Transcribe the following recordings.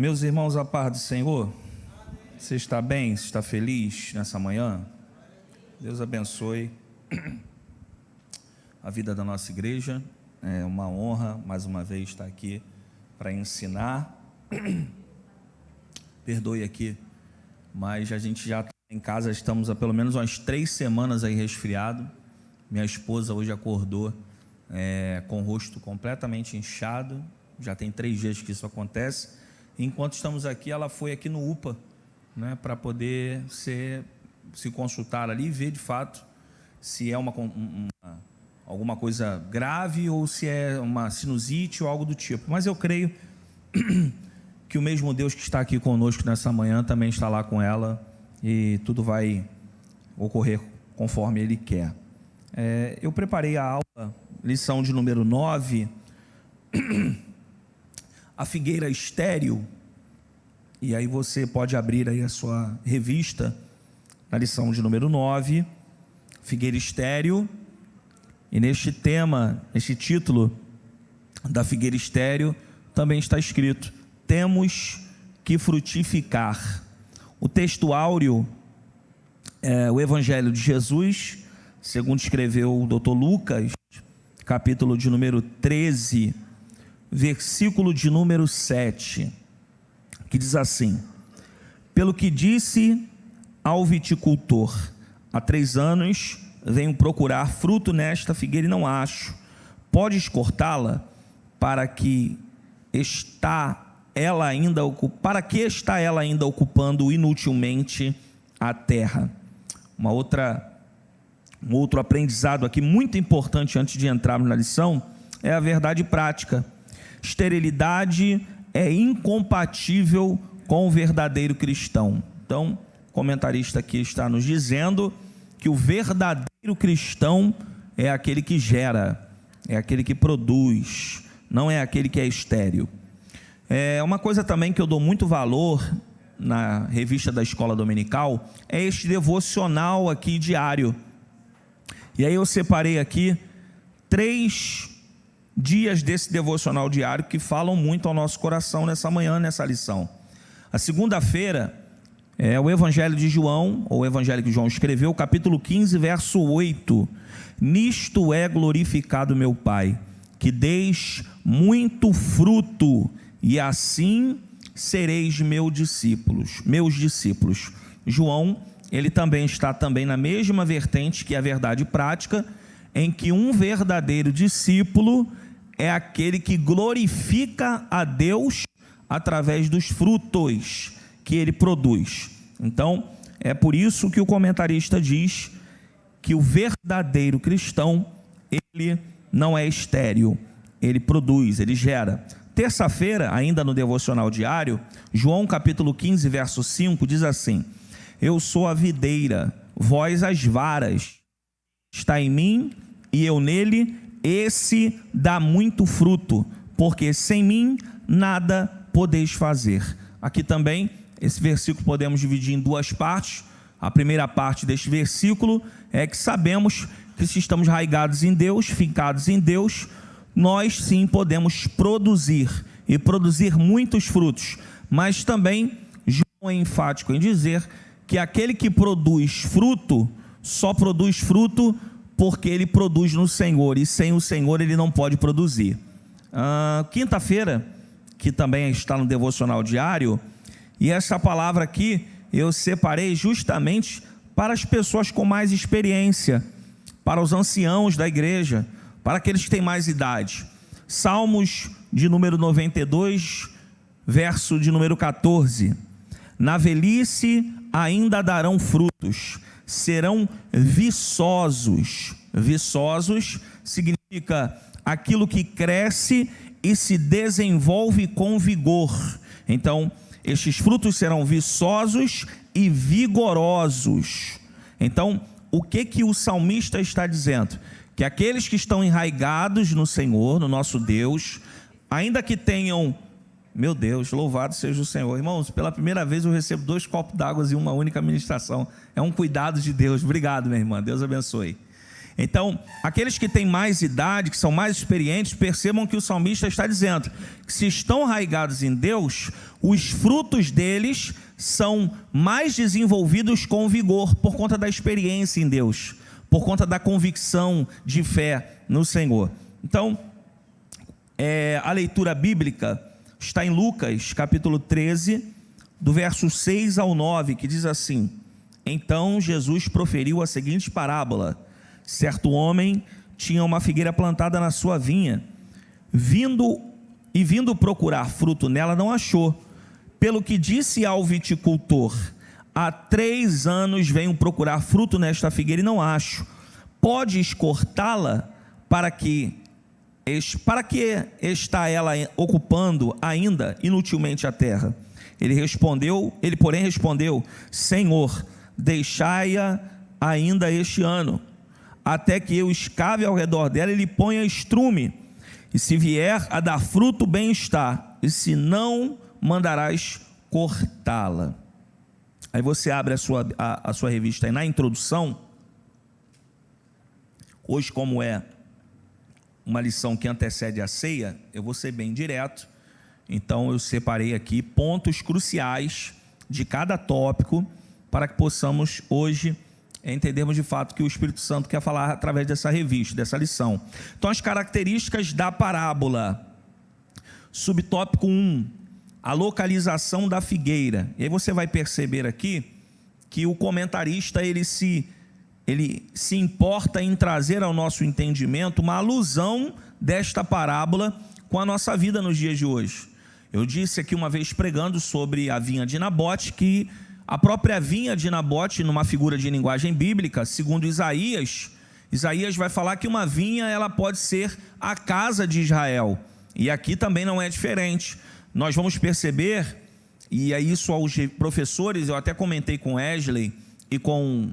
Meus irmãos, a paz do Senhor, você está bem? Você está feliz nessa manhã? Deus abençoe a vida da nossa igreja. É uma honra, mais uma vez, estar aqui para ensinar. Perdoe aqui, mas a gente já está em casa, estamos há pelo menos umas 3 semanas aí resfriado. Minha esposa hoje acordou com o rosto completamente inchado, já tem 3 dias que isso acontece. Enquanto estamos aqui, ela foi aqui no UPA, né, para poder se consultar ali e ver de fato se é alguma coisa grave ou se é uma sinusite ou algo do tipo. Mas eu creio que o mesmo Deus que está aqui conosco nessa manhã também está lá com ela e tudo vai ocorrer conforme Ele quer. Eu preparei a aula, lição de número 9, a figueira estéril, e aí você pode abrir aí a sua revista, na lição de número 9, figueira estéril, e neste tema, neste título da figueira estéril, também está escrito: temos que frutificar. O texto áureo é o Evangelho de Jesus, segundo escreveu o Dr. Lucas, capítulo de número 13, versículo de número 7, que diz assim: pelo que disse ao viticultor, há 3 anos venho procurar fruto nesta figueira e não acho. Podes cortá-la? Para que está ela ainda ocupando inutilmente a terra? Um outro aprendizado aqui muito importante antes de entrarmos na lição é a verdade prática. Esterilidade é incompatível com o verdadeiro cristão. Então, o comentarista aqui está nos dizendo que o verdadeiro cristão é aquele que gera, é aquele que produz, não é aquele que é estéril. Uma coisa também que eu dou muito valor na revista da Escola Dominical é este devocional aqui diário. E aí eu separei aqui 3 dias desse devocional diário que falam muito ao nosso coração nessa manhã, nessa lição. A segunda-feira é o Evangelho de João, ou o Evangelho que João escreveu, capítulo 15, verso 8. Nisto é glorificado meu Pai, que deis muito fruto, e assim sereis meus discípulos. João, ele também está na mesma vertente que a verdade prática, em que um verdadeiro discípulo é aquele que glorifica a Deus através dos frutos que ele produz. Então, é por isso que o comentarista diz que o verdadeiro cristão, ele não é estéril, ele produz, ele gera. Terça-feira, ainda no devocional diário, João capítulo 15, verso 5, diz assim: eu sou a videira, vós as varas, está em mim e eu nele, esse dá muito fruto, porque sem mim nada podeis fazer. Aqui também, esse versículo podemos dividir em 2 partes. A primeira parte deste versículo é que sabemos que se estamos arraigados em Deus, fincados em Deus, nós sim podemos produzir, e produzir muitos frutos. Mas também João é enfático em dizer que aquele que produz fruto, só produz fruto porque ele produz no Senhor, e sem o Senhor ele não pode produzir. Quinta-feira, que também está no devocional diário, e essa palavra aqui eu separei justamente para as pessoas com mais experiência, para os anciãos da igreja, para aqueles que têm mais idade. Salmos de número 92, verso de número 14: na velhice ainda darão frutos, serão viçosos. Viçosos significa aquilo que cresce e se desenvolve com vigor. Então, estes frutos serão viçosos e vigorosos. Então, o que o salmista está dizendo? Que aqueles que estão enraigados no Senhor, no nosso Deus, ainda que tenham... Meu Deus, louvado seja o Senhor. Irmãos, pela primeira vez eu recebo 2 copos d'água em uma única ministração. É um cuidado de Deus. Obrigado, minha irmã. Deus abençoe. Então, aqueles que têm mais idade, que são mais experientes, percebam que o salmista está dizendo que se estão arraigados em Deus, os frutos deles são mais desenvolvidos com vigor, por conta da experiência em Deus, por conta da convicção de fé no Senhor. Então, a leitura bíblica está em Lucas, capítulo 13, do verso 6 ao 9, que diz assim: Então Jesus proferiu a seguinte parábola: certo homem tinha uma figueira plantada na sua vinha, vindo procurar fruto nela, não achou. Pelo que disse ao viticultor: há 3 anos venho procurar fruto nesta figueira e não acho. Podes cortá-la? Para que está ela ocupando ainda inutilmente a terra? Ele, porém, respondeu: Senhor, deixai-a ainda este ano, até que eu escave ao redor dela e lhe ponha estrume, e se vier a dar fruto, bem está, e se não, mandarás cortá-la. Aí você abre a sua revista aí na introdução. Hoje, como é uma lição que antecede a ceia, eu vou ser bem direto. Então eu separei aqui pontos cruciais de cada tópico, para que possamos hoje entendermos de fato que o Espírito Santo quer falar através dessa revista, dessa lição. Então, as características da parábola. Subtópico 1, a localização da figueira. E aí você vai perceber aqui que o comentarista ele se importa em trazer ao nosso entendimento uma alusão desta parábola com a nossa vida nos dias de hoje. Eu disse aqui uma vez pregando sobre a vinha de Nabote, que a própria vinha de Nabote, numa figura de linguagem bíblica, segundo Isaías vai falar que uma vinha ela pode ser a casa de Israel, e aqui também não é diferente. Nós vamos perceber, e é isso aos professores, eu até comentei com Wesley e com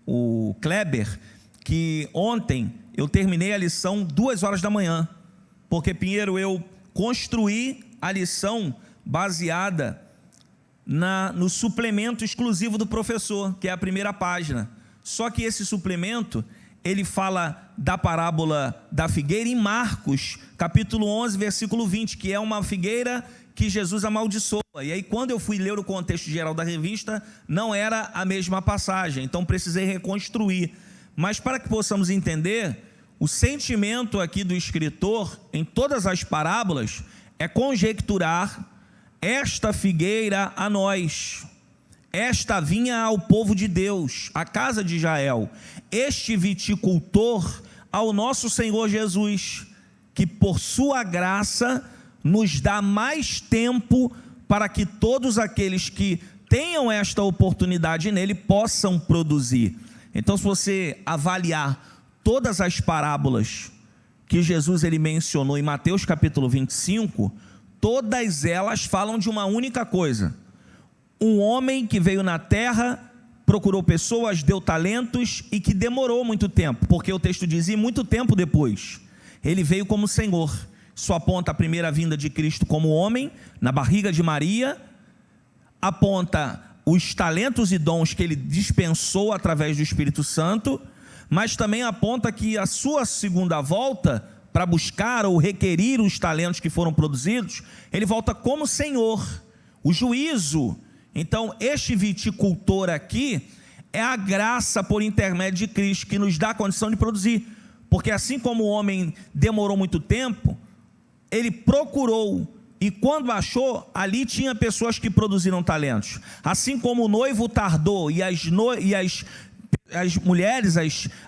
o Kleber, que ontem eu terminei a lição 2 horas da manhã, porque, Pinheiro, eu construí a lição baseada no suplemento exclusivo do professor, que é a primeira página. Só que esse suplemento, ele fala da parábola da figueira em Marcos, capítulo 11, versículo 20, que é uma figueira que Jesus amaldiçoa. E aí, quando eu fui ler o contexto geral da revista, não era a mesma passagem, então precisei reconstruir. Mas para que possamos entender, o sentimento aqui do escritor, em todas as parábolas, é conjecturar esta figueira a nós, esta vinha ao povo de Deus, a casa de Israel, este viticultor ao nosso Senhor Jesus, que por sua graça nos dá mais tempo para que todos aqueles que tenham esta oportunidade nele possam produzir. Então, se você avaliar todas as parábolas que Jesus ele mencionou em Mateus capítulo 25, todas elas falam de uma única coisa: um homem que veio na terra, procurou pessoas, deu talentos e que demorou muito tempo, porque o texto dizia muito tempo depois, ele veio como Senhor. Isso aponta a primeira vinda de Cristo como homem, na barriga de Maria, aponta os talentos e dons que ele dispensou através do Espírito Santo, mas também aponta que a sua segunda volta, para buscar ou requerir os talentos que foram produzidos, ele volta como Senhor, o juízo. Então, este viticultor aqui é a graça por intermédio de Cristo, que nos dá a condição de produzir, porque assim como o homem demorou muito tempo, ele procurou, e quando achou, ali tinha pessoas que produziram talentos. Assim como o noivo tardou, e as mulheres,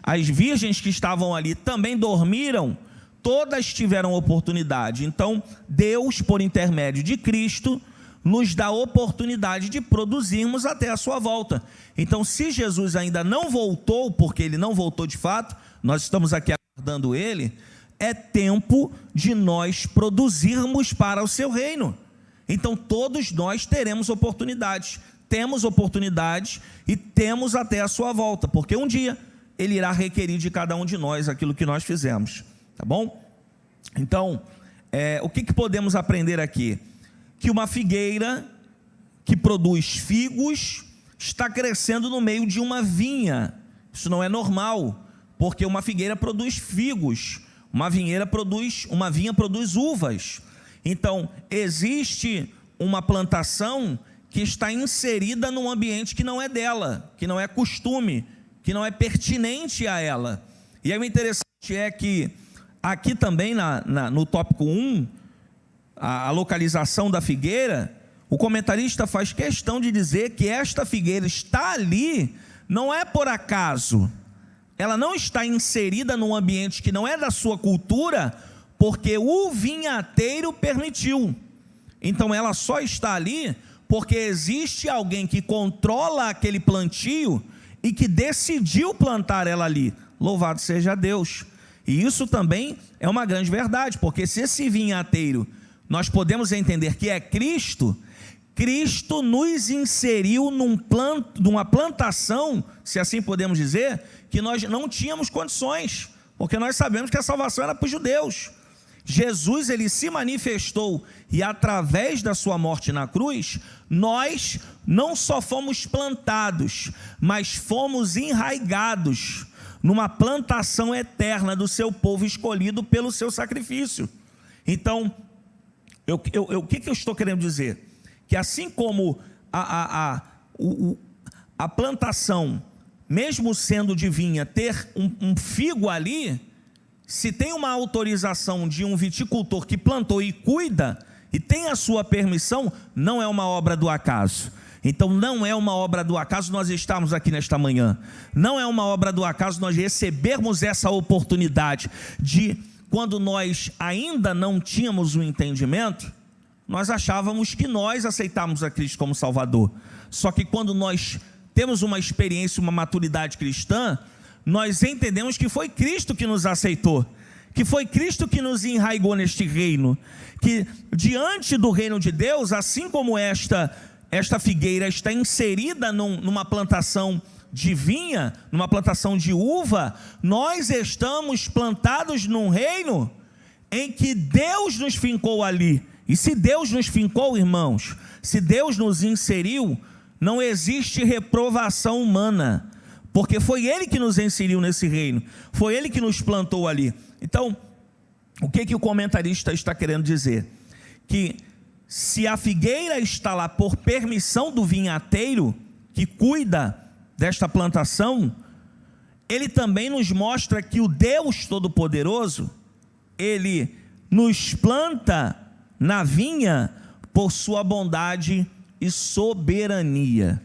as virgens que estavam ali também dormiram, todas tiveram oportunidade. Então, Deus, por intermédio de Cristo, nos dá a oportunidade de produzirmos até a sua volta. Então, se Jesus ainda não voltou, porque ele não voltou de fato, nós estamos aqui aguardando ele, é tempo de nós produzirmos para o seu reino. Então, todos nós teremos oportunidades, temos oportunidades e temos até a sua volta, porque um dia ele irá requerir de cada um de nós aquilo que nós fizemos, tá bom? Então, o que podemos aprender aqui? Que uma figueira que produz figos está crescendo no meio de uma vinha. Isso não é normal. porque uma figueira produz figos, uma vinha produz uvas. Então, existe uma plantação que está inserida num ambiente que não é dela, que não é costume, que não é pertinente a ela. E aí o interessante é que aqui também no tópico 1, a localização da figueira, o comentarista faz questão de dizer que esta figueira está ali, não é por acaso. Ela não está inserida num ambiente que não é da sua cultura, porque o vinhateiro permitiu. Então ela só está ali porque existe alguém que controla aquele plantio e que decidiu plantar ela ali. Louvado seja Deus. E isso também é uma grande verdade, porque se esse vinhateiro, nós podemos entender que é Cristo, Cristo nos inseriu numa plantação, se assim podemos dizer, que nós não tínhamos condições, porque nós sabemos que a salvação era para os judeus. Jesus, ele se manifestou, e através da sua morte na cruz, nós não só fomos plantados, mas fomos enraigados numa plantação eterna do seu povo escolhido pelo seu sacrifício. Então, o que eu estou querendo dizer? Que assim como a plantação, mesmo sendo de vinha, ter um figo ali, se tem uma autorização de um viticultor que plantou e cuida, e tem a sua permissão, não é uma obra do acaso. Então não é uma obra do acaso nós estarmos aqui nesta manhã, não é uma obra do acaso nós recebermos essa oportunidade de, quando nós ainda não tínhamos o entendimento, nós achávamos que nós aceitávamos a Cristo como Salvador. Só que quando nós temos uma experiência, uma maturidade cristã, nós entendemos que foi Cristo que nos aceitou, que foi Cristo que nos enraigou neste reino, que diante do reino de Deus, assim como esta figueira está inserida numa plantação de vinha, numa plantação de uva, nós estamos plantados num reino em que Deus nos fincou ali. E se Deus nos fincou, irmãos, se Deus nos inseriu, não existe reprovação humana, porque foi Ele que nos inseriu nesse reino, foi Ele que nos plantou ali. Então, o que o comentarista está querendo dizer? Que se a figueira está lá por permissão do vinhateiro, que cuida desta plantação, ele também nos mostra que o Deus Todo-Poderoso, Ele nos planta na vinha por sua bondade e soberania.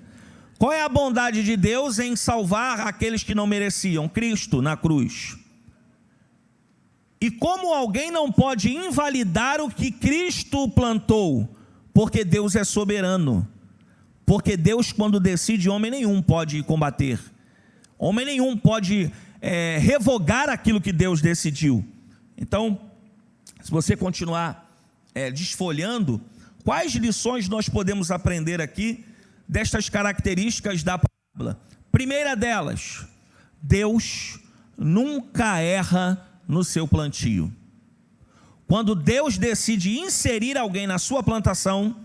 Qual é a bondade de Deus em salvar aqueles que não mereciam? Cristo na cruz. E como alguém não pode invalidar o que Cristo plantou? Porque Deus é soberano. Porque Deus, quando decide, homem nenhum pode combater. Homem nenhum pode revogar aquilo que Deus decidiu. Então, se você continuar desfolhando, quais lições nós podemos aprender aqui destas características da parábola? Primeira delas, Deus nunca erra no seu plantio. Quando Deus decide inserir alguém na sua plantação,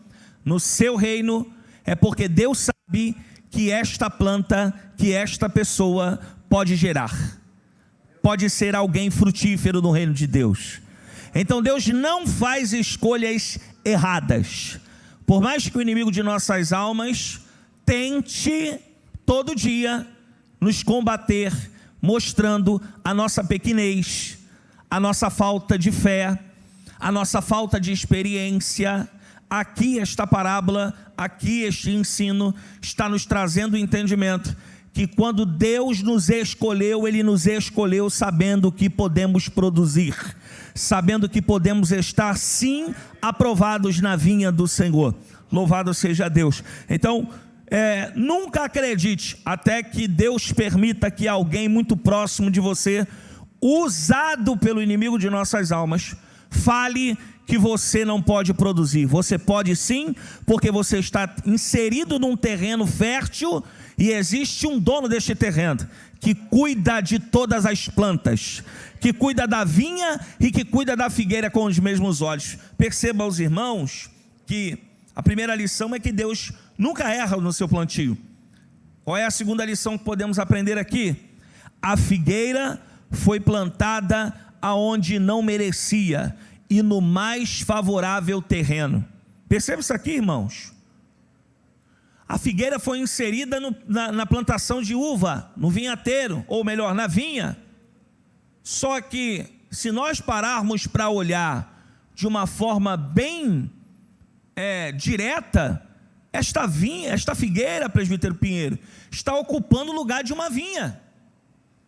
no seu reino, é porque Deus sabe que esta planta, que esta pessoa pode gerar, pode ser alguém frutífero no reino de Deus. Então Deus não faz escolhas erradas. Por mais que o inimigo de nossas almas tente todo dia nos combater, mostrando a nossa pequenez, a nossa falta de fé, a nossa falta de experiência, aqui esta parábola, aqui este ensino está nos trazendo o entendimento que quando Deus nos escolheu, Ele nos escolheu sabendo que podemos produzir, sabendo que podemos estar sim aprovados na vinha do Senhor. Louvado seja Deus. Então, nunca acredite até que Deus permita que alguém muito próximo de você, usado pelo inimigo de nossas almas, fale que você não pode produzir. Você pode sim, porque você está inserido num terreno fértil e existe um dono deste terreno que cuida de todas as plantas, que cuida da vinha e que cuida da figueira com os mesmos olhos. Perceba, os irmãos, que a primeira lição é que Deus nunca erra no seu plantio. Qual é a segunda lição que podemos aprender aqui? a figueira foi plantada aonde não merecia e no mais favorável terreno. Perceba isso aqui, irmãos. A figueira foi inserida na plantação de uva, no vinhateiro, ou melhor, na vinha. Só que, se nós pararmos para olhar de uma forma bem direta, esta figueira, presbítero Pinheiro, está ocupando o lugar de uma vinha.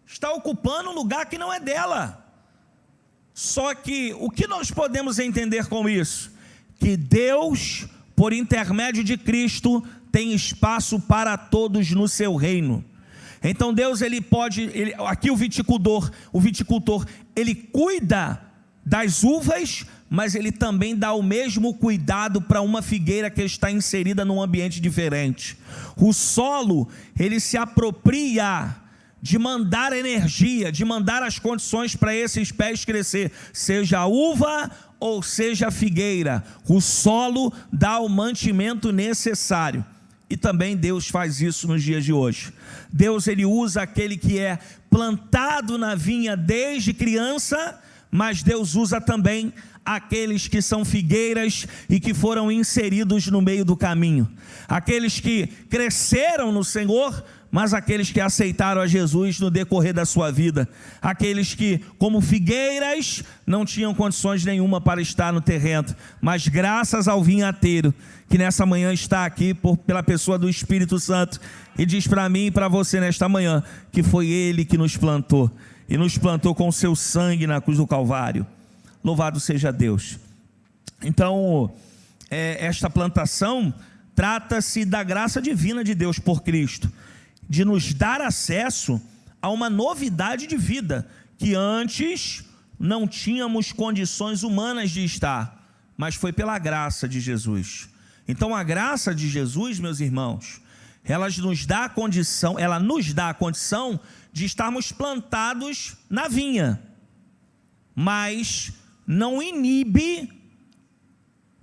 Está ocupando um lugar que não é dela. Só que, o que nós podemos entender com isso? Que Deus, por intermédio de Cristo, tem espaço para todos no seu reino. Então Deus, aqui o viticultor, ele cuida das uvas, mas ele também dá o mesmo cuidado para uma figueira que está inserida num ambiente diferente. O solo, ele se apropria de mandar energia, de mandar as condições para esses pés crescer, seja a uva ou seja a figueira. O solo dá o mantimento necessário. E também Deus faz isso nos dias de hoje. Deus, ele usa aquele que é plantado na vinha desde criança, mas Deus usa também aqueles que são figueiras e que foram inseridos no meio do caminho. Aqueles que cresceram no Senhor, mas aqueles que aceitaram a Jesus no decorrer da sua vida. Aqueles que, como figueiras, não tinham condições nenhuma para estar no terreno, mas graças ao vinhateiro, que nessa manhã está aqui pela pessoa do Espírito Santo, e diz para mim e para você nesta manhã, que foi Ele que nos plantou, e nos plantou com o seu sangue na cruz do Calvário. Louvado seja Deus. Então, esta plantação trata-se da graça divina de Deus por Cristo, de nos dar acesso a uma novidade de vida, que antes não tínhamos condições humanas de estar, mas foi pela graça de Jesus. Então a graça de Jesus, meus irmãos, ela nos dá a condição de estarmos plantados na vinha, mas não inibe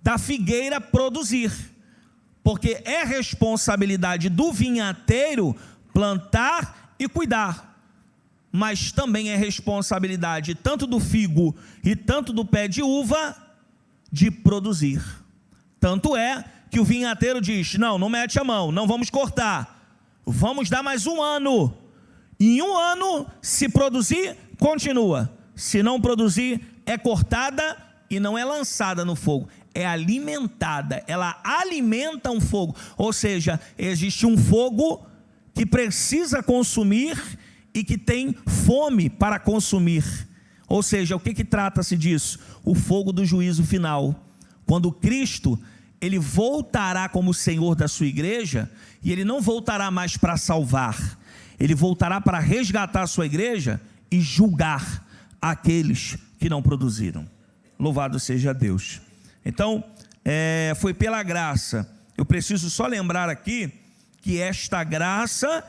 da figueira produzir, porque é responsabilidade do vinhateiro plantar e cuidar, mas também é responsabilidade tanto do figo e tanto do pé de uva de produzir. Tanto é que o vinhateiro diz: não mete a mão, não vamos cortar, vamos dar mais um ano. Em um ano, se produzir, continua. Se não produzir, é cortada e não é lançada no fogo, é alimentada. Ela alimenta um fogo, ou seja, existe um fogo que precisa consumir e que tem fome para consumir. Ou seja, o que trata-se disso? O fogo do juízo final, quando Cristo, ele voltará como Senhor da sua igreja, e ele não voltará mais para salvar, ele voltará para resgatar a sua igreja e julgar aqueles que não produziram. Louvado seja Deus. Então, foi pela graça. Eu preciso só lembrar aqui que esta graça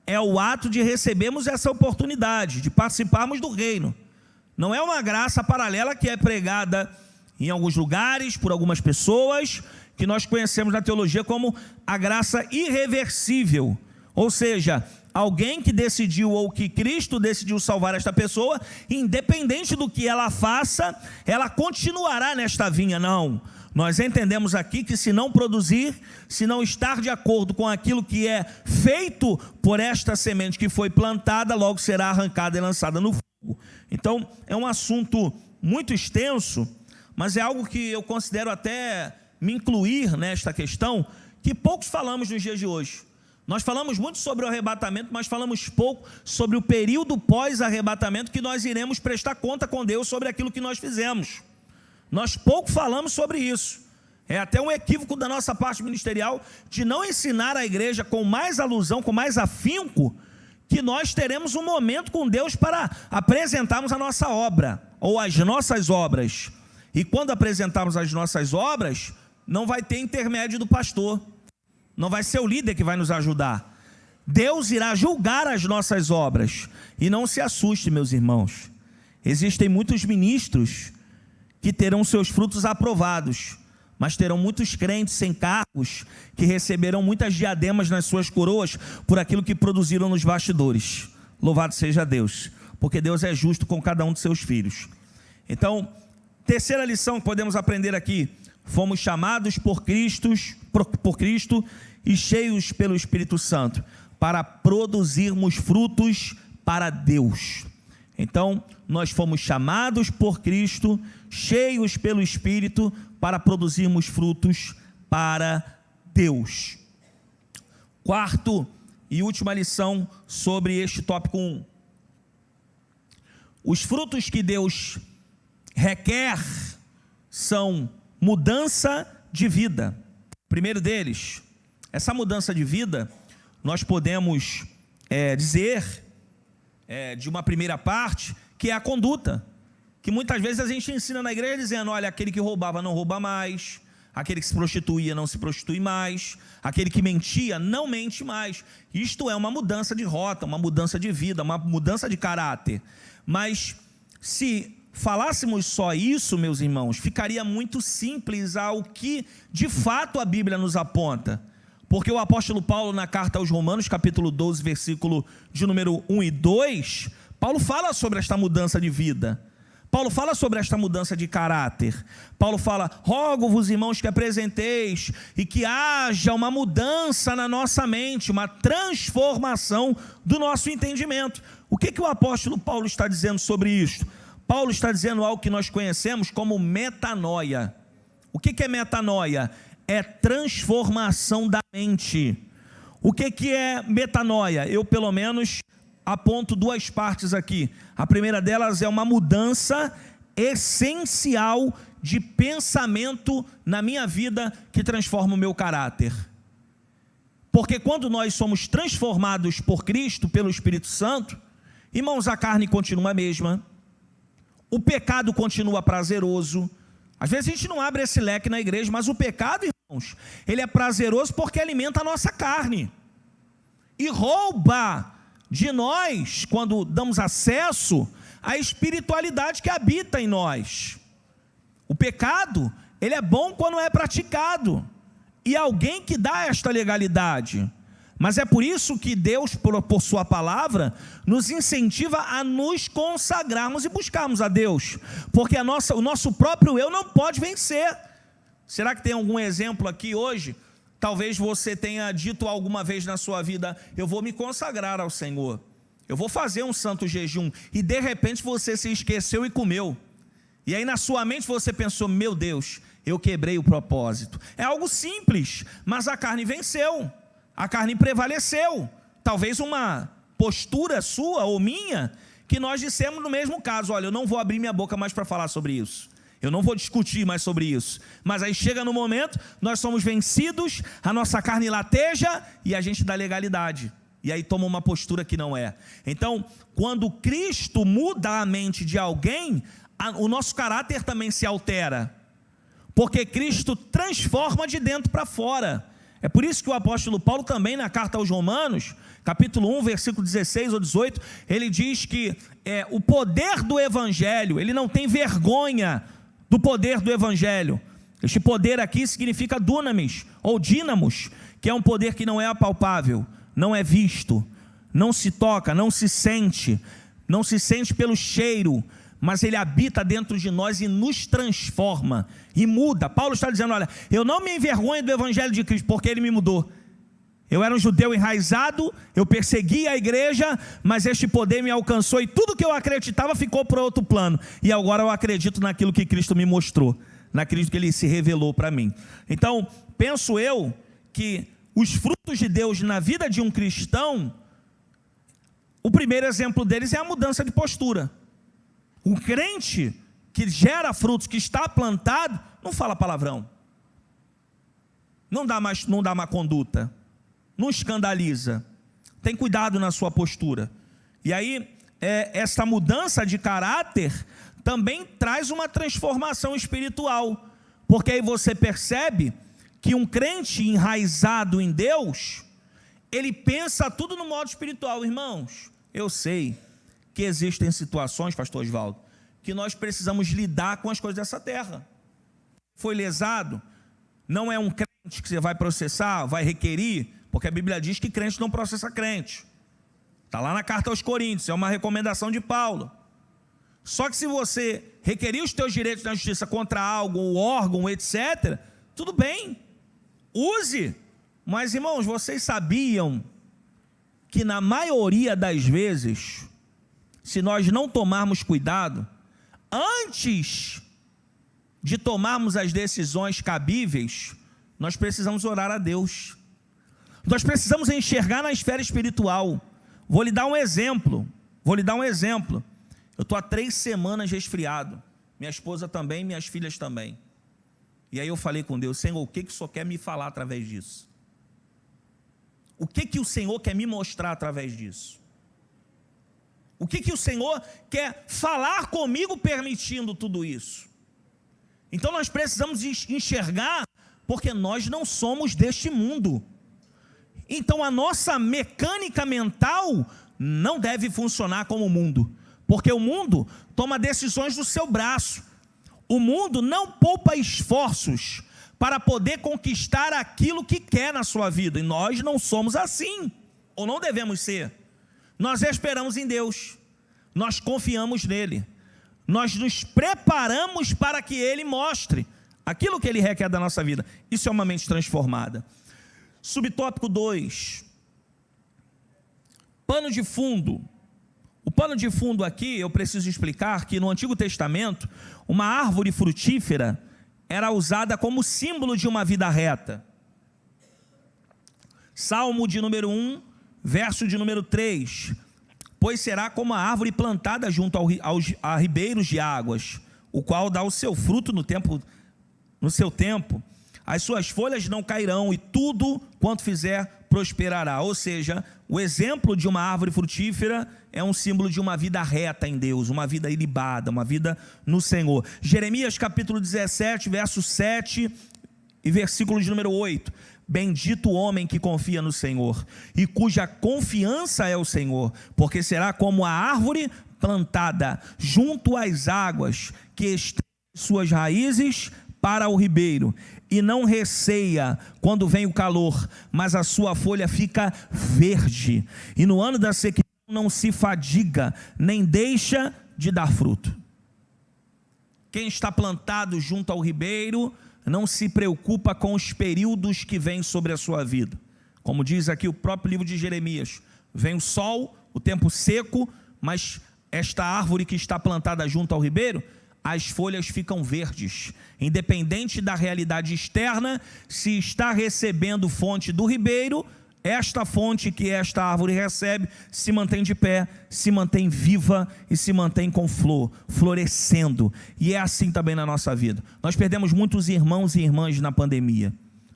é o ato de recebermos essa oportunidade, de participarmos do reino. Não é uma graça paralela que é pregada em alguns lugares, por algumas pessoas, que nós conhecemos na teologia como a graça irreversível. Ou seja, alguém que decidiu, ou que Cristo decidiu salvar esta pessoa, independente do que ela faça, ela continuará nesta vinha. Não, nós entendemos aqui que se não produzir, se não estar de acordo com aquilo que é feito por esta semente que foi plantada, logo será arrancada e lançada no fogo. Então, é um assunto muito extenso, mas é algo que eu considero até me incluir nesta questão, que poucos falamos nos dias de hoje. Nós falamos muito sobre o arrebatamento, mas falamos pouco sobre o período pós-arrebatamento, que nós iremos prestar conta com Deus sobre aquilo que nós fizemos. Nós pouco falamos sobre isso. É até um equívoco da nossa parte ministerial de não ensinar a igreja com mais alusão, com mais afinco, que nós teremos um momento com Deus para apresentarmos a nossa obra, ou as nossas obras. E quando apresentarmos as nossas obras, não vai ter intermédio do pastor, não vai ser o líder que vai nos ajudar. Deus irá julgar as nossas obras. E não se assuste, meus irmãos, existem muitos ministros que terão seus frutos aprovados, mas terão muitos crentes sem cargos, que receberão muitas diademas nas suas coroas, por aquilo que produziram nos bastidores. Louvado seja Deus, porque Deus é justo com cada um de seus filhos. Então, terceira lição que podemos aprender aqui: fomos chamados por Cristo e cheios pelo Espírito Santo para produzirmos frutos para Deus. Então, nós fomos chamados por Cristo, cheios pelo Espírito, para produzirmos frutos para Deus. Quarto e última lição sobre este tópico 1. Os frutos que Deus requer são mudança de vida. Primeiro deles, essa mudança de vida, nós podemos dizer, de uma primeira parte, que é a conduta, que muitas vezes a gente ensina na igreja dizendo: olha, aquele que roubava não rouba mais, aquele que se prostituía não se prostitui mais, aquele que mentia não mente mais. Isto é uma mudança de rota, uma mudança de vida, uma mudança de caráter. Mas se falássemos só isso, meus irmãos, ficaria muito simples ao que de fato a Bíblia nos aponta. Porque o apóstolo Paulo, na carta aos Romanos, capítulo 12, versículo de número 1 e 2, Paulo fala sobre esta mudança de vida. Paulo fala sobre esta mudança de caráter. Paulo fala: rogo-vos, irmãos, que apresenteis e que haja uma mudança na nossa mente, uma transformação do nosso entendimento. O que o apóstolo Paulo está dizendo sobre isso? Paulo está dizendo algo que nós conhecemos como metanoia. O que é metanoia? É transformação da mente. O que é metanoia? Eu, pelo menos, aponto duas partes aqui. A primeira delas é uma mudança essencial de pensamento na minha vida que transforma o meu caráter. Porque quando nós somos transformados por Cristo, pelo Espírito Santo, irmãos, a carne continua a mesma, o pecado continua prazeroso. Às vezes a gente não abre esse leque na igreja, mas o pecado, irmãos, ele é prazeroso porque alimenta a nossa carne e rouba de nós, quando damos acesso à espiritualidade que habita em nós. O pecado, ele é bom quando é praticado, e alguém que dá esta legalidade. Mas é por isso que Deus, por sua palavra, nos incentiva a nos consagrarmos e buscarmos a Deus, porque o nosso próprio eu não pode vencer. Será que tem algum exemplo aqui hoje? Talvez você tenha dito alguma vez na sua vida: eu vou me consagrar ao Senhor, eu vou fazer um santo jejum, e de repente você se esqueceu e comeu, e aí na sua mente você pensou: meu Deus, eu quebrei o propósito. É algo simples, mas a carne venceu, a carne prevaleceu. Talvez uma postura sua ou minha, que nós dissemos no mesmo caso: olha, eu não vou abrir minha boca mais para falar sobre isso, eu não vou discutir mais sobre isso. Mas aí chega no momento, nós somos vencidos, a nossa carne lateja e a gente dá legalidade, e aí toma uma postura que não é. Então, quando Cristo muda a mente de alguém, o nosso caráter também se altera, porque Cristo transforma de dentro para fora. É por isso que o apóstolo Paulo também, na carta aos Romanos, capítulo 1, versículo 16 ou 18, ele diz que o poder do Evangelho, ele não tem vergonha do poder do Evangelho. Este poder aqui significa dunamis, ou dínamos, que é um poder que não é apalpável, não é visto, não se toca, não se sente pelo cheiro, mas ele habita dentro de nós e nos transforma e muda. Paulo está dizendo: olha, eu não me envergonho do Evangelho de Cristo, porque ele me mudou. Eu era um judeu enraizado, eu perseguia a igreja, mas este poder me alcançou, e tudo que eu acreditava ficou para outro plano, e agora eu acredito naquilo que Cristo me mostrou, naquilo que ele se revelou para mim. Então, penso eu que os frutos de Deus na vida de um cristão, o primeiro exemplo deles é a mudança de postura. O crente que gera frutos, que está plantado, não fala palavrão, não dá má conduta, não escandaliza, tem cuidado na sua postura. E aí, essa mudança de caráter também traz uma transformação espiritual, porque aí você percebe que um crente enraizado em Deus, ele pensa tudo no modo espiritual. Irmãos, eu sei que existem situações, pastor Osvaldo, que nós precisamos lidar com as coisas dessa terra. Foi lesado, não é um crente que você vai processar, vai requerir, porque a Bíblia diz que crente não processa crente. Está lá na carta aos Coríntios, é uma recomendação de Paulo. Só que se você requerir os teus direitos na justiça contra algo, ou órgão, etc., tudo bem, use. Mas, irmãos, vocês sabiam que na maioria das vezes, se nós não tomarmos cuidado, antes de tomarmos as decisões cabíveis, nós precisamos orar a Deus. Nós precisamos enxergar na esfera espiritual. Vou lhe dar um exemplo. Eu estou há 3 semanas resfriado. Minha esposa também, minhas filhas também. E aí eu falei com Deus: Senhor, o que o Senhor quer me falar através disso? O que o Senhor quer me mostrar através disso? O que o Senhor quer falar comigo permitindo tudo isso? Então nós precisamos enxergar, porque nós não somos deste mundo. Então a nossa mecânica mental não deve funcionar como o mundo, porque o mundo toma decisões do seu braço. O mundo não poupa esforços para poder conquistar aquilo que quer na sua vida, e nós não somos assim, ou não devemos ser. Nós esperamos em Deus, nós confiamos nele, nós nos preparamos para que ele mostre aquilo que ele requer da nossa vida. Isso é uma mente transformada. Subtópico 2, pano de fundo. O pano de fundo aqui, eu preciso explicar que no Antigo Testamento, uma árvore frutífera era usada como símbolo de uma vida reta. Salmo de número 1, verso de número 3: pois será como a árvore plantada junto a ribeiros de águas, o qual dá o seu fruto no seu tempo, as suas folhas não cairão, e tudo quanto fizer prosperará. Ou seja, o exemplo de uma árvore frutífera é um símbolo de uma vida reta em Deus, uma vida ilibada, uma vida no Senhor. Jeremias capítulo 17, verso 7 e versículo de número 8: bendito o homem que confia no Senhor, e cuja confiança é o Senhor, porque será como a árvore plantada junto às águas, que estende suas raízes para o ribeiro, e não receia quando vem o calor, mas a sua folha fica verde, e no ano da sequidão não se fadiga, nem deixa de dar fruto. Quem está plantado junto ao ribeiro não se preocupa com os períodos que vêm sobre a sua vida. Como diz aqui o próprio livro de Jeremias, vem o sol, o tempo seco, mas esta árvore que está plantada junto ao ribeiro, as folhas ficam verdes, independente da realidade externa. Se está recebendo fonte do ribeiro, esta fonte que esta árvore recebe se mantém de pé, se mantém viva e se mantém com flor, florescendo. E é assim também na nossa vida. Nós perdemos muitos irmãos e irmãs na pandemia.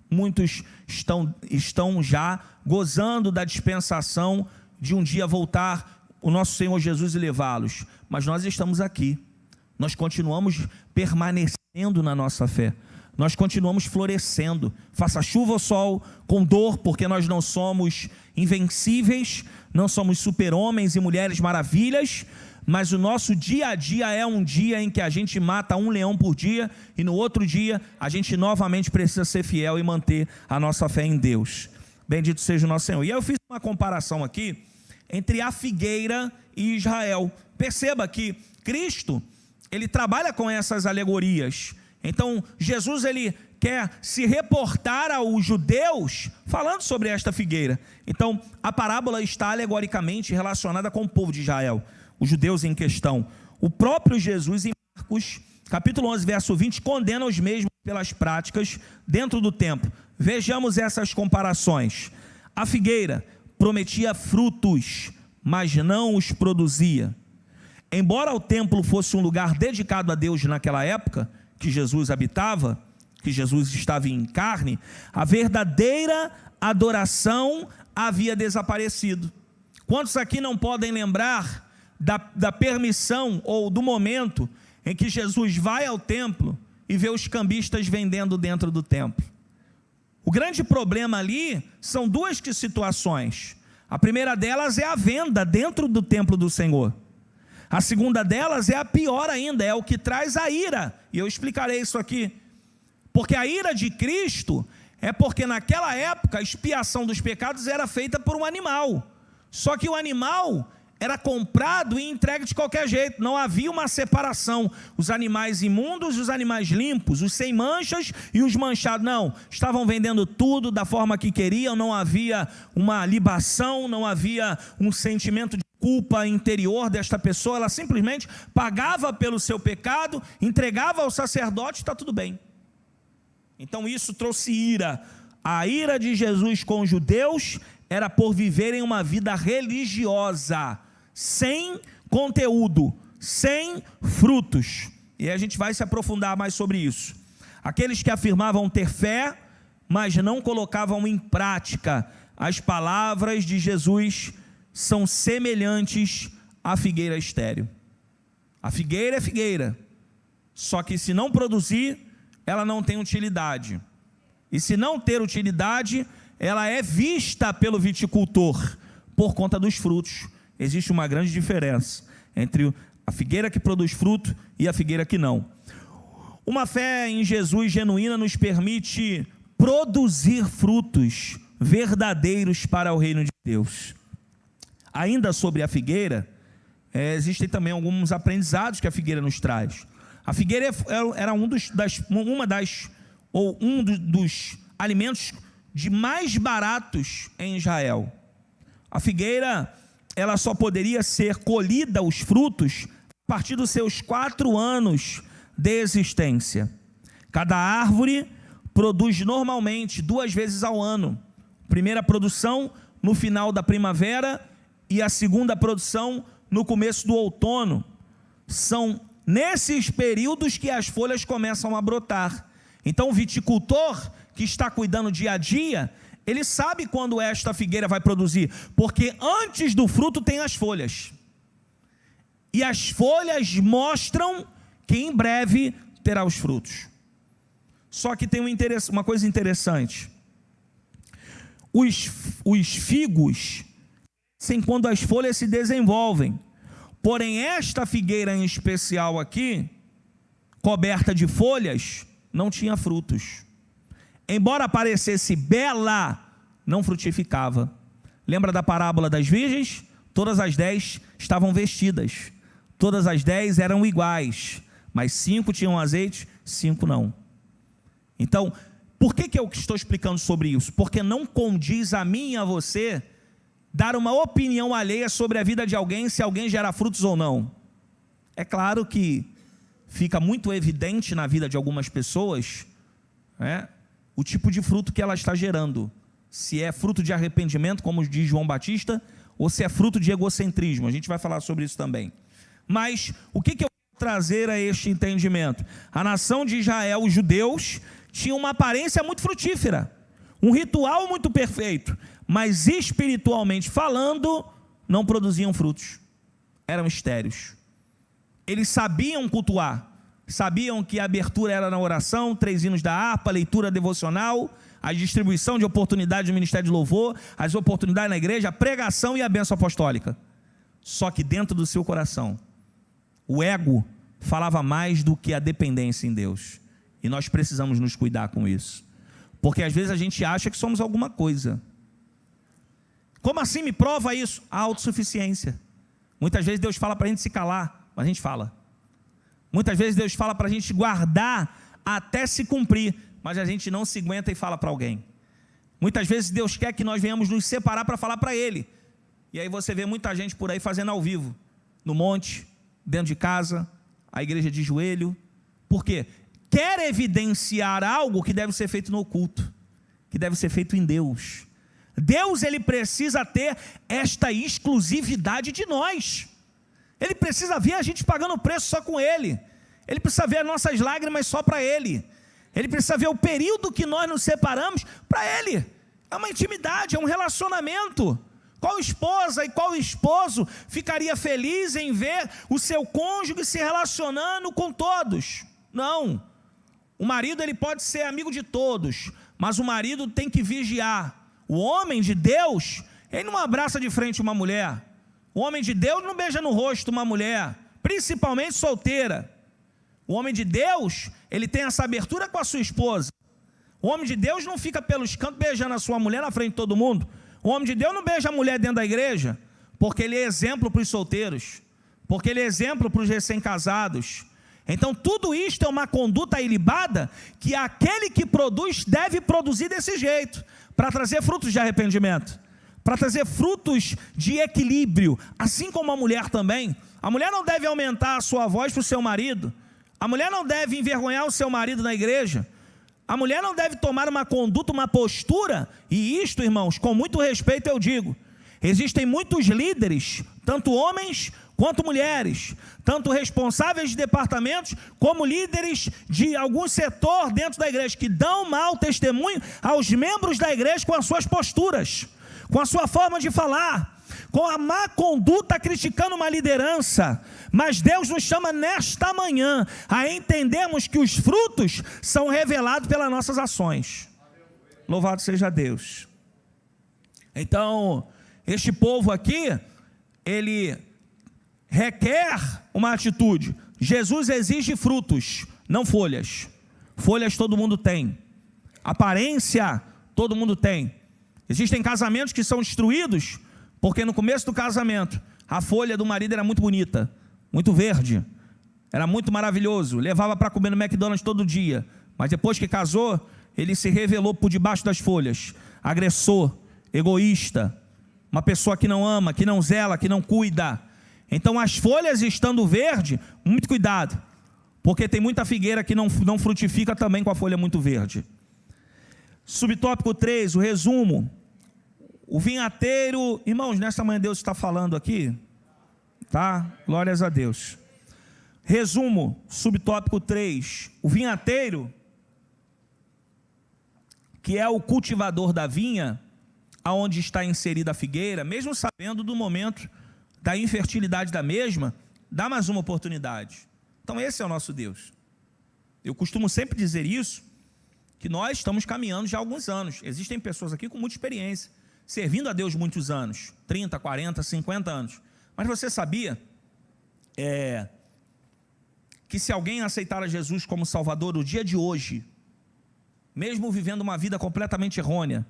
Muitos estão já gozando da dispensação de um dia voltar o nosso Senhor Jesus e levá-los. Mas nós estamos aqui. Nós continuamos permanecendo na nossa fé. Nós continuamos florescendo, faça chuva ou sol, com dor, porque nós não somos invencíveis, não somos super-homens e mulheres maravilhas, mas o nosso dia a dia é um dia em que a gente mata um leão por dia, e no outro dia a gente novamente precisa ser fiel e manter a nossa fé em Deus. Bendito seja o nosso Senhor. E eu fiz uma comparação aqui entre a figueira e Israel. Perceba que Cristo, ele trabalha com essas alegorias. Então Jesus, ele quer se reportar aos judeus falando sobre esta figueira. Então a parábola está alegoricamente relacionada com o povo de Israel, os judeus em questão. O próprio Jesus, em Marcos capítulo 11, verso 20, condena os mesmos pelas práticas dentro do templo. Vejamos essas comparações. A figueira prometia frutos, mas não os produzia. Embora o templo fosse um lugar dedicado a Deus naquela época, que Jesus habitava, que Jesus estava em carne, a verdadeira adoração havia desaparecido. Quantos aqui não podem lembrar da permissão ou do momento em que Jesus vai ao templo e vê os cambistas vendendo dentro do templo? O grande problema ali são duas situações. A primeira delas é a venda dentro do templo do Senhor. A segunda delas é a pior ainda, é o que traz a ira, e eu explicarei isso aqui. Porque a ira de Cristo é porque naquela época a expiação dos pecados era feita por um animal. Só que o animal era comprado e entregue de qualquer jeito, não havia uma separação, os animais imundos e os animais limpos, os sem manchas e os manchados, não, estavam vendendo tudo da forma que queriam, não havia uma libação, não havia um sentimento de culpa interior desta pessoa, ela simplesmente pagava pelo seu pecado, entregava ao sacerdote e está tudo bem. Então isso trouxe ira. A ira de Jesus com os judeus era por viverem uma vida religiosa, sem conteúdo, sem frutos. E a gente vai se aprofundar mais sobre isso. Aqueles que afirmavam ter fé, mas não colocavam em prática as palavras de Jesus, são semelhantes à figueira estéril. A figueira é figueira, só que se não produzir, ela não tem utilidade. E se não ter utilidade, ela é vista pelo viticultor por conta dos frutos. Existe uma grande diferença entre a figueira que produz fruto e a figueira que não. Uma fé em Jesus genuína nos permite produzir frutos verdadeiros para o reino de Deus. Ainda sobre a figueira, existem também alguns aprendizados que a figueira nos traz. A figueira era um dos alimentos de mais baratos em Israel. A figueira, ela só poderia ser colhida, os frutos, a partir dos seus 4 anos de existência. Cada árvore produz normalmente 2 vezes ao ano. Primeira produção no final da primavera e a segunda produção no começo do outono. São nesses períodos que as folhas começam a brotar. Então o viticultor que está cuidando dia a dia, ele sabe quando esta figueira vai produzir, porque antes do fruto tem as folhas. E as folhas mostram que em breve terá os frutos. Só que tem uma coisa interessante. Os figos, sem quando as folhas se desenvolvem. Porém, esta figueira em especial aqui, coberta de folhas, não tinha frutos. Embora parecesse bela, não frutificava. Lembra da parábola das virgens? Todas as 10 estavam vestidas. Todas as 10 eram iguais. Mas 5 tinham azeite, 5 não. Então, por que eu estou explicando sobre isso? Porque não condiz a mim e a você dar uma opinião alheia sobre a vida de alguém, se alguém gera frutos ou não. É claro que fica muito evidente na vida de algumas pessoas, o tipo de fruto que ela está gerando. Se é fruto de arrependimento, como diz João Batista, ou se é fruto de egocentrismo. A gente vai falar sobre isso também. Mas o que eu quero trazer a este entendimento? A nação de Israel, os judeus, tinham uma aparência muito frutífera, um ritual muito perfeito, mas espiritualmente falando, não produziam frutos. Eram estéreis. Eles sabiam cultuar, sabiam que a abertura era na oração, 3 hinos da harpa, leitura devocional, a distribuição de oportunidades do ministério de louvor, as oportunidades na igreja, a pregação e a bênção apostólica. Só que dentro do seu coração, o ego falava mais do que a dependência em Deus. E nós precisamos nos cuidar com isso. Porque às vezes a gente acha que somos alguma coisa. Como assim? Me prova isso. A autossuficiência. Muitas vezes Deus fala para a gente se calar, mas a gente fala. Muitas vezes Deus fala para a gente guardar até se cumprir, mas a gente não se aguenta e fala para alguém. Muitas vezes Deus quer que nós venhamos nos separar para falar para Ele. E aí você vê muita gente por aí fazendo ao vivo, no monte, dentro de casa, a igreja de joelho. Por quê? Quer evidenciar algo que deve ser feito no oculto, que deve ser feito em Deus. Deus, ele precisa ter esta exclusividade de nós. Ele precisa ver a gente pagando o preço só com Ele. Ele precisa ver as nossas lágrimas só para Ele. Ele precisa ver o período que nós nos separamos para Ele. É uma intimidade, é um relacionamento. Qual esposa e qual esposo ficaria feliz em ver o seu cônjuge se relacionando com todos? Não. O marido, ele pode ser amigo de todos, mas o marido tem que vigiar. O homem de Deus, ele não abraça de frente uma mulher. O homem de Deus não beija no rosto uma mulher, principalmente solteira. O homem de Deus, ele tem essa abertura com a sua esposa. O homem de Deus não fica pelos cantos beijando a sua mulher na frente de todo mundo. O homem de Deus não beija a mulher dentro da igreja. porque ele é exemplo para os solteiros, porque ele é exemplo para os recém-casados. Então tudo isto é uma conduta ilibada que aquele que produz deve produzir desse jeito, para trazer frutos de arrependimento, para trazer frutos de equilíbrio, assim como a mulher também. A mulher não deve aumentar a sua voz para o seu marido, a mulher não deve envergonhar o seu marido na igreja, a mulher não deve tomar uma conduta, uma postura, e isto, irmãos, com muito respeito eu digo, existem muitos líderes, tanto homens quanto mulheres, tanto responsáveis de departamentos, como líderes de algum setor dentro da igreja, que dão mau testemunho aos membros da igreja com as suas posturas, com a sua forma de falar, com a má conduta criticando uma liderança. Mas Deus nos chama nesta manhã a entendermos que os frutos são revelados pelas nossas ações. Louvado seja Deus. Então, este povo aqui, ele requer uma atitude. Jesus exige frutos, não folhas. Folhas todo mundo tem, aparência todo mundo tem. Existem casamentos que são destruídos porque no começo do casamento a folha do marido era muito bonita, muito verde, era muito maravilhoso, levava para comer no McDonald's todo dia, mas depois que casou, ele se revelou por debaixo das folhas, agressor, egoísta, uma pessoa que não ama, que não zela, que não cuida. Então as folhas estando verde, muito cuidado, porque tem muita figueira que não frutifica também com a folha muito verde. Subtópico 3, o resumo. O vinhateiro, irmãos, nesta manhã Deus está falando aqui, tá? Glórias a Deus. Resumo, subtópico 3, o vinhateiro, que é o cultivador da vinha, aonde está inserida a figueira, mesmo sabendo do momento da infertilidade da mesma, dá mais uma oportunidade. Então esse é o nosso Deus. Eu costumo sempre dizer isso, que nós estamos caminhando já há alguns anos. Existem pessoas aqui com muita experiência, servindo a Deus muitos anos, 30, 40, 50 anos. Mas você sabia que se alguém aceitar a Jesus como Salvador no dia de hoje, mesmo vivendo uma vida completamente errônea,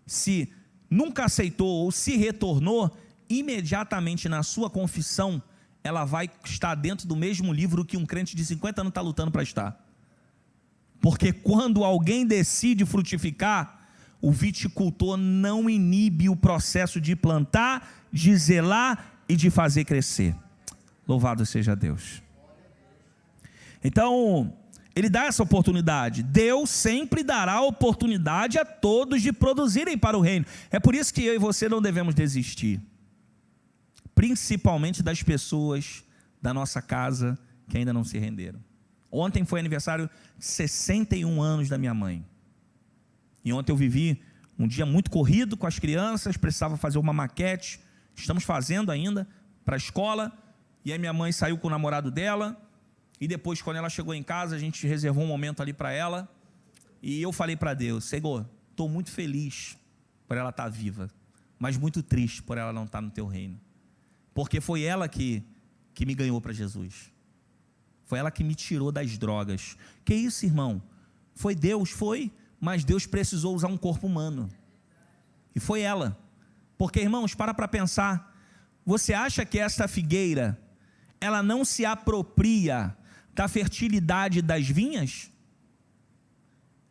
se nunca aceitou ou se retornou, imediatamente na sua confissão, ela vai estar dentro do mesmo livro que um crente de 50 anos está lutando para estar. Porque quando alguém decide frutificar, o viticultor não inibe o processo de plantar, de zelar e de fazer crescer. Louvado seja Deus. Então, ele dá essa oportunidade. Deus sempre dará oportunidade a todos de produzirem para o reino. É por isso que eu e você não devemos desistir. Principalmente das pessoas da nossa casa que ainda não se renderam. Ontem foi aniversário de 61 anos da minha mãe. E ontem eu vivi um dia muito corrido com as crianças, precisava fazer uma maquete, estamos fazendo ainda, para a escola, e aí minha mãe saiu com o namorado dela, e depois quando ela chegou em casa, a gente reservou um momento ali para ela, e eu falei para Deus, Senhor, estou muito feliz por ela estar viva, mas muito triste por ela não estar no teu reino, porque foi ela que me ganhou para Jesus, foi ela que me tirou das drogas. Que isso, irmão? Foi Deus? Foi, mas Deus precisou usar um corpo humano, e foi ela. Porque, irmãos, para pensar, você acha que esta figueira, ela não se apropria da fertilidade das vinhas?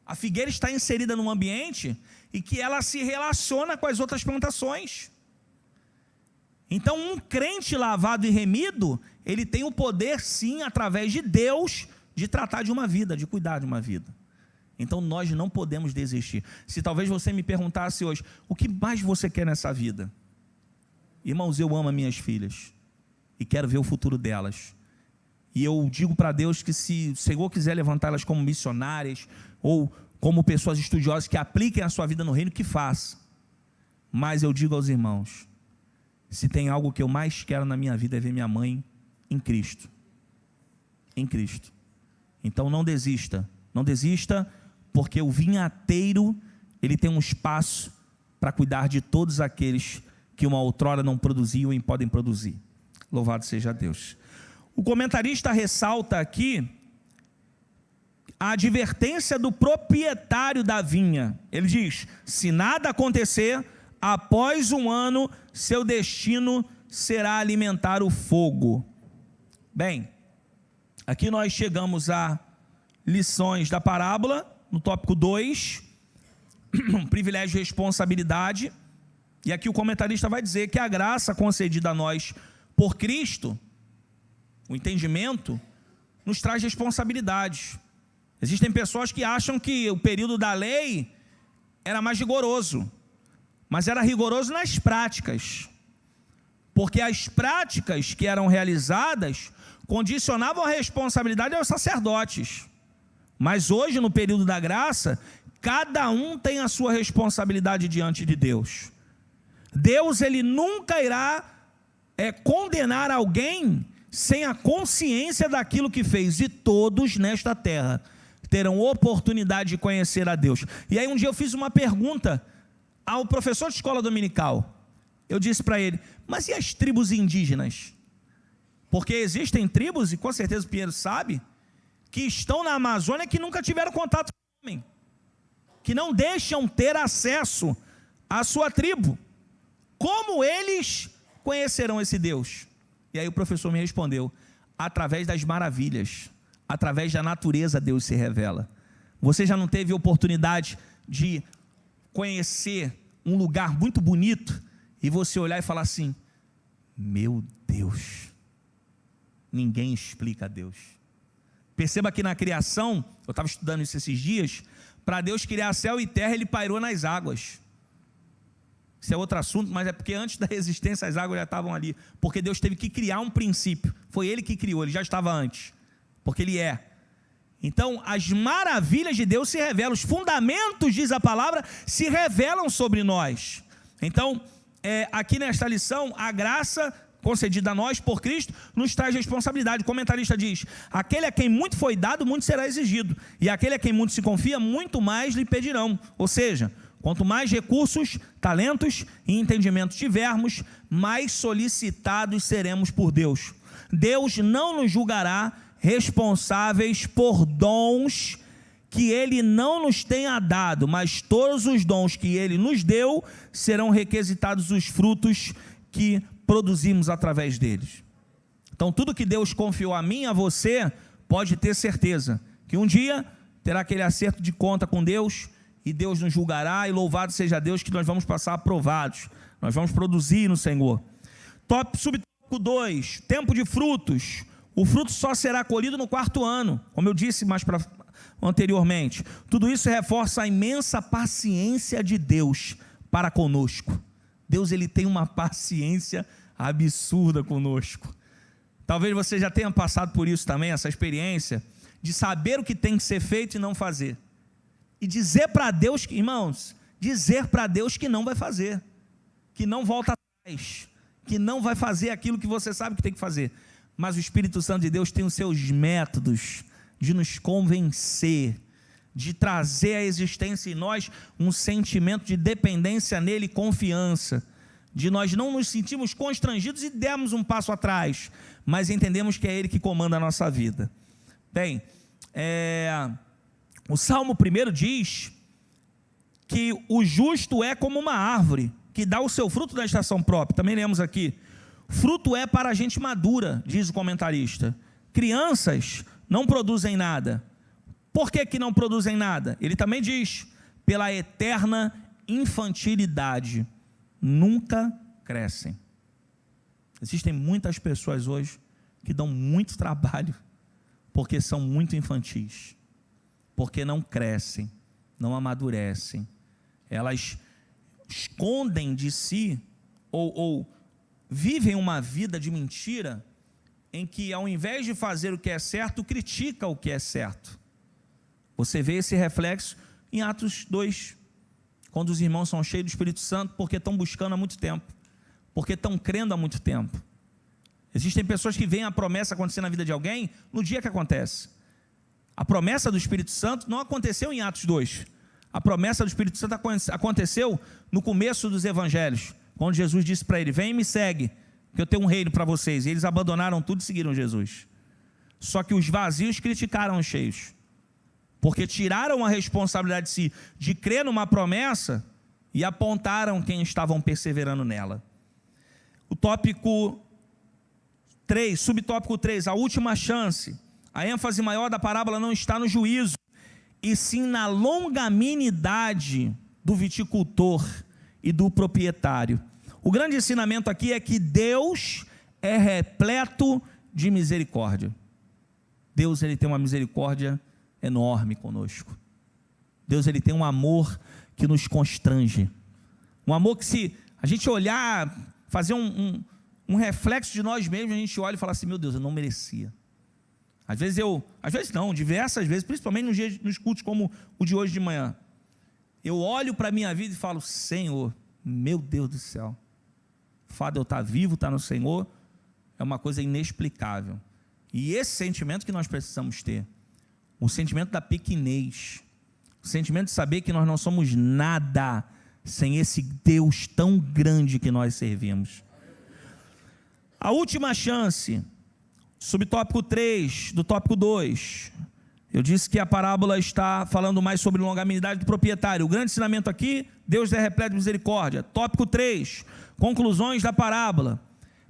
A figueira está inserida num ambiente e que ela se relaciona com as outras plantações. Então, um crente lavado e remido, ele tem o poder, sim, através de Deus, de tratar de uma vida, de cuidar de uma vida. Então, nós não podemos desistir. Se talvez você me perguntasse hoje, o que mais você quer nessa vida? Irmãos, eu amo as minhas filhas e quero ver o futuro delas. E eu digo para Deus que se o Senhor quiser levantá-las como missionárias ou como pessoas estudiosas que apliquem a sua vida no reino, que faça. Mas eu digo aos irmãos, se tem algo que eu mais quero na minha vida é ver minha mãe em Cristo. Em Cristo. Então não desista. Não desista, porque o vinhateiro, ele tem um espaço para cuidar de todos aqueles que uma outrora não produziam e podem produzir. Louvado seja Deus. O comentarista ressalta aqui a advertência do proprietário da vinha. Ele diz, se nada acontecer, após um ano, seu destino será alimentar o fogo. Bem, aqui nós chegamos a lições da parábola, no tópico 2, privilégio e responsabilidade. E aqui o comentarista vai dizer que a graça concedida a nós por Cristo, o entendimento, nos traz responsabilidades. Existem pessoas que acham que o período da lei era mais rigoroso, mas era rigoroso nas práticas, porque as práticas que eram realizadas condicionavam a responsabilidade aos sacerdotes. Mas hoje, no período da graça, cada um tem a sua responsabilidade diante de Deus. Deus, ele nunca irá condenar alguém sem a consciência daquilo que fez, e todos nesta terra terão oportunidade de conhecer a Deus. E aí um dia eu fiz uma pergunta ao professor de escola dominical. Eu disse para ele: mas e as tribos indígenas? Porque existem tribos, e com certeza o Pinheiro sabe, que estão na Amazônia que nunca tiveram contato com o homem, que não deixam ter acesso à sua tribo. Como eles conhecerão esse Deus? E aí o professor me respondeu: através das maravilhas, através da natureza Deus se revela. Você já não teve oportunidade de conhecer um lugar muito bonito e você olhar e falar assim: meu Deus, ninguém explica a Deus. Perceba que na criação, eu estava estudando isso esses dias, para Deus criar céu e terra, ele pairou nas águas. Isso é outro assunto, mas é porque antes da existência as águas já estavam ali, porque Deus teve que criar um princípio. Foi ele que criou, ele já estava antes, porque ele é. Então as maravilhas de Deus se revelam, os fundamentos, diz a palavra, se revelam sobre nós. Então aqui nesta lição, a graça concedida a nós por Cristo nos traz responsabilidade. O comentarista diz: aquele a quem muito foi dado, muito será exigido, e aquele a quem muito se confia, muito mais lhe pedirão. Ou seja, quanto mais recursos, talentos e entendimento tivermos, mais solicitados seremos por Deus. Deus não nos julgará responsáveis por dons que Ele não nos tenha dado, mas todos os dons que Ele nos deu serão requisitados os frutos que produzimos através deles. Então tudo que Deus confiou a mim e a você, pode ter certeza que um dia terá aquele acerto de conta com Deus, e Deus nos julgará, e louvado seja Deus que nós vamos passar aprovados, nós vamos produzir no Senhor. Subtópico 2, tempo de frutos. O fruto só será colhido no 4º ano, como eu disse anteriormente. Tudo isso reforça a imensa paciência de Deus para conosco. Deus, ele tem uma paciência absurda conosco. Talvez você já tenha passado por isso também, essa experiência de saber o que tem que ser feito e não fazer. E dizer para Deus, irmãos, dizer para Deus que não vai fazer, que não volta atrás, que não vai fazer aquilo que você sabe que tem que fazer. Mas o Espírito Santo de Deus tem os seus métodos de nos convencer, de trazer à existência em nós um sentimento de dependência nele e confiança, de nós não nos sentirmos constrangidos e dermos um passo atrás, mas entendemos que é Ele que comanda a nossa vida. Bem, o Salmo 1 diz que o justo é como uma árvore, que dá o seu fruto na estação própria. Também lemos aqui: fruto é para a gente madura, diz o comentarista. Crianças não produzem nada. Por que não produzem nada? Ele também diz: pela eterna infantilidade, nunca crescem. Existem muitas pessoas hoje que dão muito trabalho, porque são muito infantis, porque não crescem, não amadurecem. Elas escondem de si, ou vivem uma vida de mentira, em que ao invés de fazer o que é certo, critica o que é certo. Você vê esse reflexo em Atos 2, quando os irmãos são cheios do Espírito Santo, porque estão buscando há muito tempo, porque estão crendo há muito tempo. Existem pessoas que veem a promessa acontecer na vida de alguém no dia que acontece. A promessa do Espírito Santo não aconteceu em Atos 2. A promessa do Espírito Santo aconteceu no começo dos evangelhos, quando Jesus disse para ele: vem e me segue, que eu tenho um reino para vocês. E eles abandonaram tudo e seguiram Jesus. Só que os vazios criticaram os cheios, porque tiraram a responsabilidade de si, de crer numa promessa, e apontaram quem estavam perseverando nela. O tópico 3, subtópico 3, a última chance. A ênfase maior da parábola não está no juízo, e sim na longanimidade do viticultor e do proprietário. O grande ensinamento aqui é que Deus é repleto de misericórdia. Deus, ele tem uma misericórdia enorme conosco. Deus, ele tem um amor que nos constrange. Um amor que, se a gente olhar, fazer um reflexo de nós mesmos, a gente olha e fala assim: meu Deus, eu não merecia. Às vezes não, diversas vezes, principalmente nos cultos como o de hoje de manhã, eu olho para a minha vida e falo: Senhor, meu Deus do céu, o fato de eu estar vivo, estar no Senhor, é uma coisa inexplicável. E esse sentimento que nós precisamos ter, o sentimento da pequenez, o sentimento de saber que nós não somos nada sem esse Deus tão grande que nós servimos. A última chance, subtópico 3 do tópico 2. Eu disse que a parábola está falando mais sobre longanimidade do proprietário. O grande ensinamento aqui: Deus é repleto de misericórdia. Tópico 3, conclusões da parábola.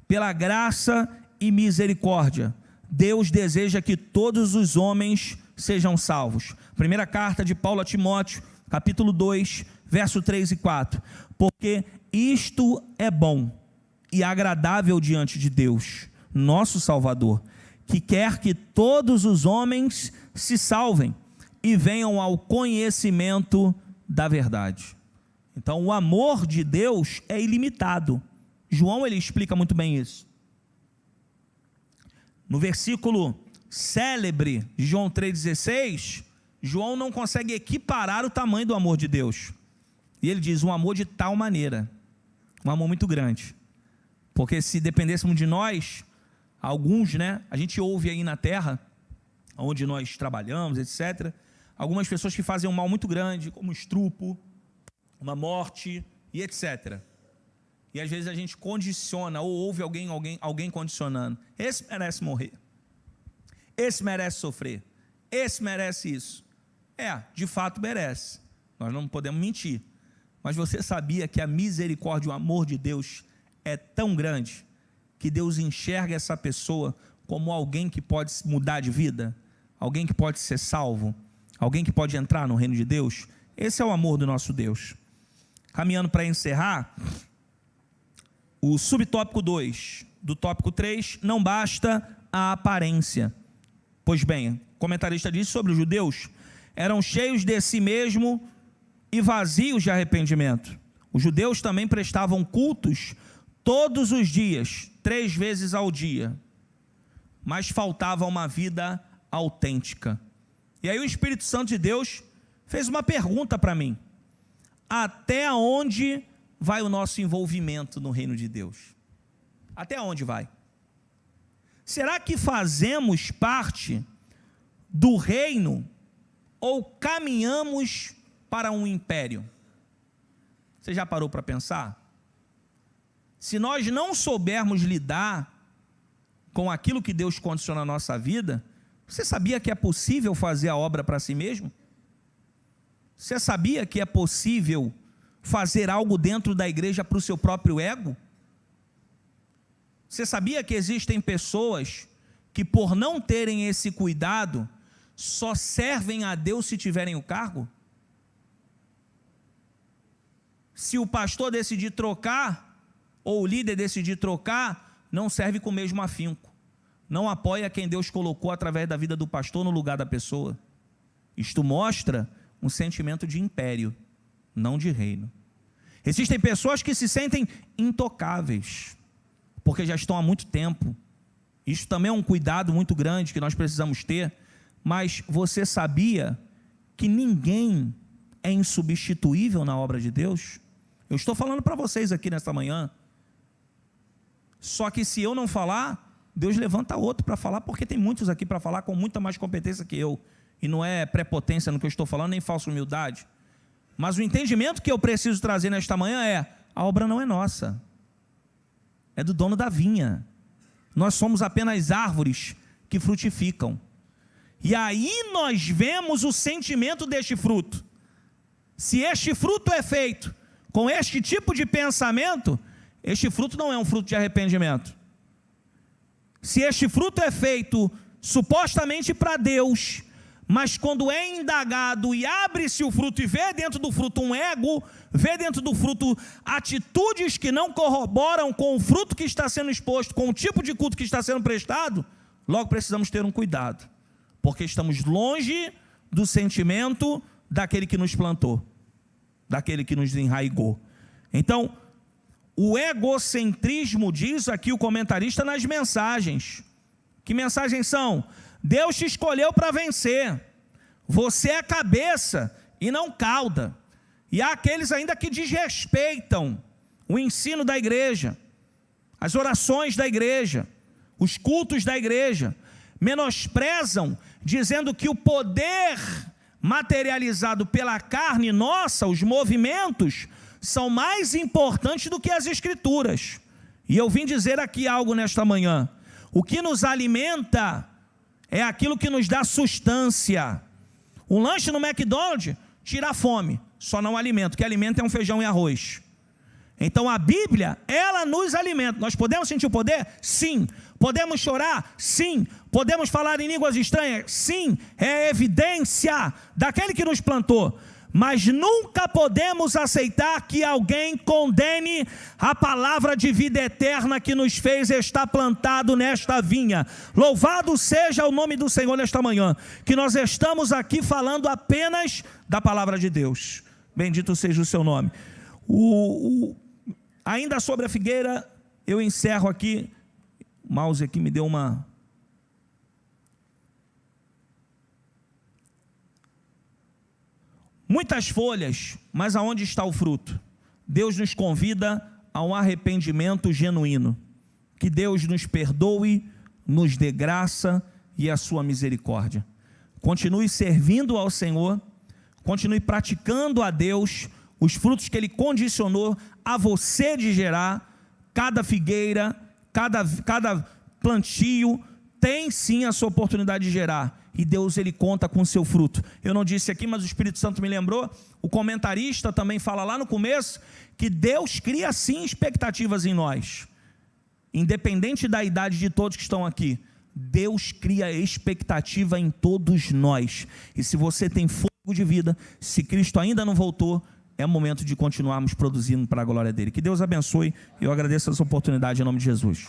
Pela graça e misericórdia, Deus deseja que todos os homens sejam salvos. Primeira carta de Paulo a Timóteo, capítulo 2, verso 3 e 4. Porque isto é bom e agradável diante de Deus, nosso Salvador, que quer que todos os homens se salvem e venham ao conhecimento da verdade. Então, o amor de Deus é ilimitado. João, ele explica muito bem isso. No versículo célebre de João 3,16, João não consegue equiparar o tamanho do amor de Deus. E ele diz: um amor de tal maneira, um amor muito grande. Porque se dependêssemos de nós, alguns, a gente ouve aí na terra, onde nós trabalhamos, etc., algumas pessoas que fazem um mal muito grande, como estupro, uma morte e etc. E às vezes a gente condiciona, ou ouve alguém condicionando: esse merece morrer, esse merece sofrer, esse merece isso. De fato merece, nós não podemos mentir. Mas você sabia que a misericórdia, o amor de Deus é tão grande, que Deus enxerga essa pessoa como alguém que pode mudar de vida, alguém que pode ser salvo, alguém que pode entrar no reino de Deus? Esse é o amor do nosso Deus. Caminhando para encerrar, o subtópico 2 do tópico 3, não basta a aparência. Pois bem, o comentarista diz sobre os judeus: eram cheios de si mesmo e vazios de arrependimento. Os judeus também prestavam cultos todos os dias, 3 vezes ao dia, mas faltava uma vida autêntica. E aí o Espírito Santo de Deus fez uma pergunta para mim: até onde vai o nosso envolvimento no reino de Deus? Até onde vai? Será que fazemos parte do reino ou caminhamos para um império? Você já parou para pensar? Se nós não soubermos lidar com aquilo que Deus condiciona na nossa vida, você sabia que é possível fazer a obra para si mesmo? Você sabia que é possível fazer algo dentro da igreja para o seu próprio ego? Você sabia que existem pessoas que, por não terem esse cuidado, só servem a Deus se tiverem o cargo? Se o pastor decidir trocar, ou o líder decidir trocar, não serve com o mesmo afinco, não apoia quem Deus colocou através da vida do pastor no lugar da pessoa. Isto mostra um sentimento de império, não de reino. Existem pessoas que se sentem intocáveis, porque já estão há muito tempo. Isso também é um cuidado muito grande que nós precisamos ter. Mas você sabia que ninguém é insubstituível na obra de Deus? Eu estou falando para vocês aqui nesta manhã. Só que se eu não falar, Deus levanta outro para falar, porque tem muitos aqui para falar com muita mais competência que eu. E não é prepotência no que eu estou falando, nem falsa humildade. Mas o entendimento que eu preciso trazer nesta manhã é: a obra não é nossa, é do dono da vinha. Nós somos apenas árvores que frutificam. E aí nós vemos o sentimento deste fruto. Se este fruto é feito com este tipo de pensamento, este fruto não é um fruto de arrependimento. Se este fruto é feito supostamente para Deus, mas quando é indagado e abre-se o fruto e vê dentro do fruto um ego, vê dentro do fruto atitudes que não corroboram com o fruto que está sendo exposto, com o tipo de culto que está sendo prestado, logo precisamos ter um cuidado, porque estamos longe do sentimento daquele que nos plantou, daquele que nos enraigou. Então, o egocentrismo, diz aqui o comentarista nas mensagens. Que mensagens são? Deus te escolheu para vencer. Você é cabeça e não cauda. E há aqueles ainda que desrespeitam o ensino da igreja, as orações da igreja, os cultos da igreja, menosprezam, dizendo que o poder materializado pela carne nossa, os movimentos, são mais importantes do que as escrituras. E eu vim dizer aqui algo nesta manhã: o que nos alimenta é aquilo que nos dá sustância. Um lanche no McDonald's tira a fome, só não alimenta. O que alimenta é um feijão e arroz. Então a Bíblia, ela nos alimenta. Nós podemos sentir o poder? Sim. Podemos chorar? Sim. Podemos falar em línguas estranhas? Sim. É evidência daquele que nos plantou. Mas nunca podemos aceitar que alguém condene a palavra de vida eterna que nos fez estar plantado nesta vinha. Louvado seja o nome do Senhor nesta manhã, que nós estamos aqui falando apenas da palavra de Deus. Bendito seja o seu nome. Ainda sobre a figueira, eu encerro aqui. O mouse aqui me deu uma... Muitas folhas, mas aonde está o fruto? Deus nos convida a um arrependimento genuíno. Que Deus nos perdoe, nos dê graça e a sua misericórdia. Continue servindo ao Senhor, continue praticando a Deus os frutos que Ele condicionou a você de gerar. Cada figueira, cada plantio tem sim a sua oportunidade de gerar. E Deus, Ele conta com o seu fruto. Eu não disse aqui, mas o Espírito Santo me lembrou. O comentarista também fala lá no começo que Deus cria sim expectativas em nós. Independente da idade de todos que estão aqui, Deus cria expectativa em todos nós. E se você tem fogo de vida, se Cristo ainda não voltou, é momento de continuarmos produzindo para a glória dele. Que Deus abençoe. Eu agradeço essa oportunidade em nome de Jesus.